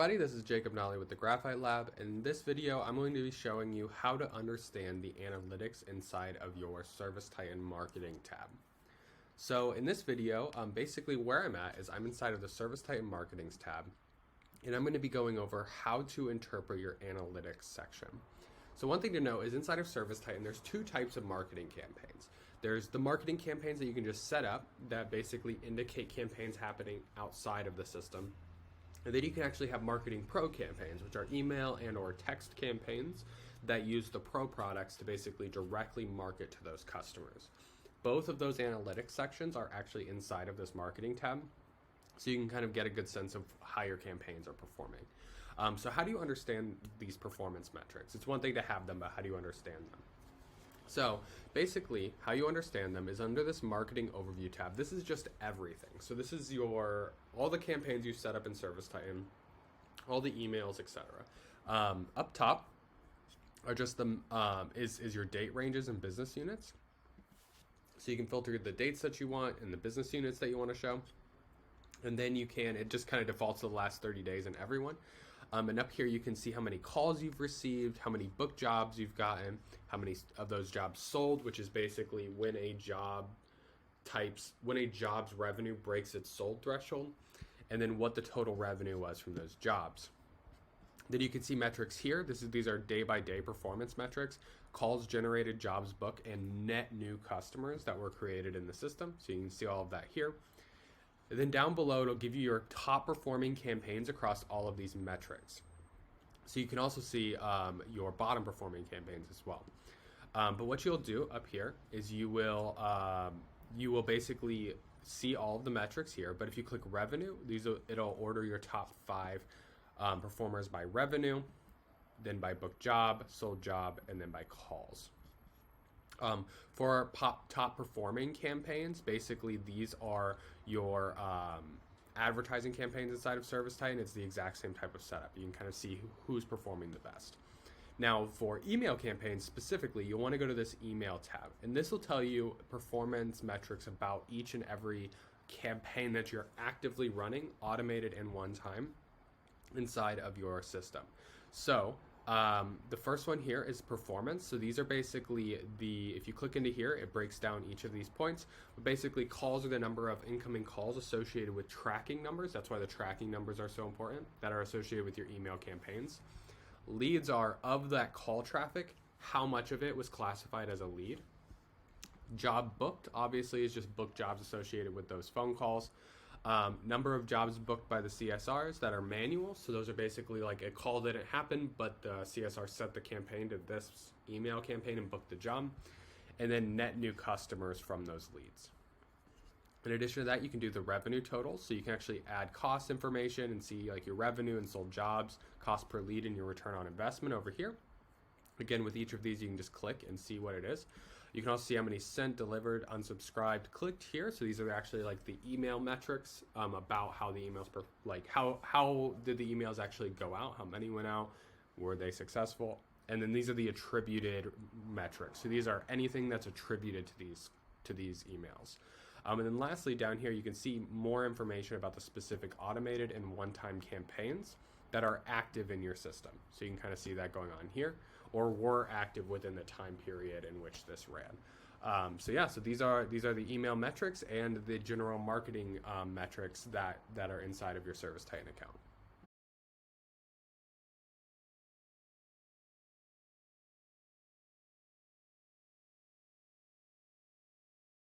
everybody, this is Jacob Nolly with the Graphite Lab. In this video, I'm going to be showing you how to understand the analytics inside of your ServiceTitan marketing tab. So in this video, basically where I'm at is I'm inside of the ServiceTitan marketing's tab, and I'm going to be going over how to interpret your analytics section. So one thing to know is inside of ServiceTitan, there's two types of marketing campaigns. There's the marketing campaigns that you can just set up that basically indicate campaigns happening outside of the system. And then you can actually have marketing pro campaigns, which are email and or text campaigns that use the pro products to basically directly market to those customers. Both of those analytics sections are actually inside of this marketing tab, so you can kind of get a good sense of how your campaigns are performing. So how do you understand these performance metrics? It's one thing to have them, but how do you understand them? So basically, how you understand them is under this marketing overview tab. This is just everything. So this is all the campaigns you set up in ServiceTitan, all the emails, etc. Up top are just the is your date ranges and business units. So you can filter the dates that you want and the business units that you want to show. And then it just kind of defaults to the last 30 days in everyone. And up here you can see how many calls you've received, how many booked jobs you've gotten, how many of those jobs sold, which is basically when a job's revenue breaks its sold threshold, and then what the total revenue was from those jobs. Then you can see metrics here. These are day-by-day performance metrics, calls generated, jobs booked, and net new customers that were created in the system. So you can see all of that here. And then down below, it'll give you your top performing campaigns across all of these metrics. So you can also see your bottom performing campaigns as well. But what you'll do up here is you will basically see all of the metrics here. But if you click revenue, it'll order your top 5 performers by revenue, then by booked job, sold job, and then by calls. For our top performing campaigns, basically these are your advertising campaigns inside of ServiceTitan. It's the exact same type of setup. You can kind of see who's performing the best. Now for email campaigns specifically, you'll want to go to this email tab, and this will tell you performance metrics about each and every campaign that you're actively running, automated and one time inside of your system. So the first one here is performance. So these are basically if you click into here, it breaks down each of these points. But basically, calls are the number of incoming calls associated with tracking numbers. That's why the tracking numbers are so important, that are associated with your email campaigns. Leads are of that call traffic, how much of it was classified as a lead. Job booked, obviously, is just booked jobs associated with those phone calls. Number of jobs booked by the CSRs that are manual. So those are basically like a call didn't happen, but the CSR set the campaign to this email campaign and booked the job. And then net new customers from those leads. In addition to that, you can do the revenue totals. So you can actually add cost information and see like your revenue and sold jobs, cost per lead, and your return on investment over here. Again, with each of these, you can just click and see what it is. You can also see how many sent, delivered, unsubscribed, clicked here. So these are actually like the email metrics about how the emails, how did the emails actually go out? How many went out? Were they successful? And then these are the attributed metrics. So these are anything that's attributed to these emails. And then lastly, down here, you can see more information about the specific automated and one-time campaigns that are active in your system. So you can kind of see that going on here, or were active within the time period in which this ran. So these are the email metrics and the general marketing metrics that are inside of your ServiceTitan account.